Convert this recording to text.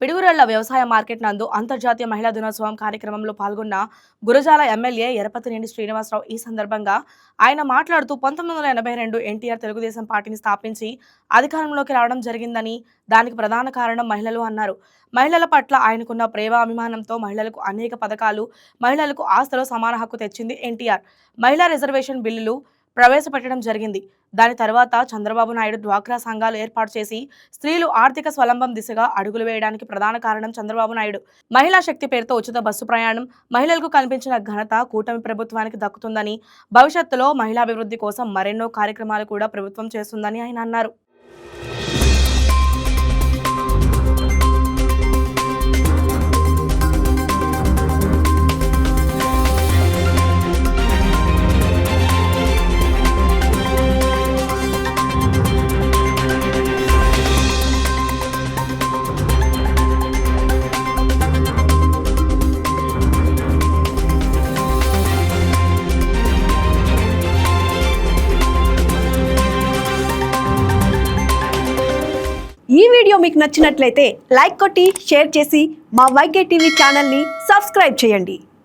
పిడుగురాళ్ల వ్యవసాయ మార్కెట్ నందు అంతర్జాతీయ మహిళా దినోత్సవం కార్యక్రమంలో పాల్గొన్న గురజాల ఎమ్మెల్యే ఎరపతినేని శ్రీనివాసరావు. ఈ సందర్భంగా ఆయన మాట్లాడుతూ 1982 ఎన్టీఆర్ తెలుగుదేశం పార్టీని స్థాపించి అధికారంలోకి రావడం జరిగిందని, దానికి ప్రధాన కారణం మహిళలు అన్నారు. మహిళల పట్ల ఆయనకున్న ప్రేమ అభిమానంతో మహిళలకు అనేక పథకాలు, మహిళలకు ఆస్తిలో సమాన హక్కు తెచ్చింది ఎన్టీఆర్. మహిళా రిజర్వేషన్ బిల్లులు ప్రవేశపెట్టడం జరిగింది. దాని తర్వాత చంద్రబాబు నాయుడు డ్వాక్రా సంఘాలు ఏర్పాటు చేసి స్త్రీలు ఆర్థిక స్వలంబం దిశగా అడుగులు వేయడానికి ప్రధాన కారణం చంద్రబాబు నాయుడు. మహిళా శక్తి పేరుతో ఉచిత బస్సు ప్రయాణం మహిళలకు కల్పించిన ఘనత కూటమి ప్రభుత్వానికి దక్కుతుందని, భవిష్యత్తులో మహిళాభివృద్ధి కోసం మరెన్నో కార్యక్రమాలు కూడా ప్రభుత్వం చేస్తుందని ఆయన అన్నారు. ఈ వీడియో మీకు నచ్చినట్లయితే లైక్ కొట్టి షేర్ చేసి మా వైకే టీవీ ఛానల్ని సబ్స్క్రైబ్ చేయండి.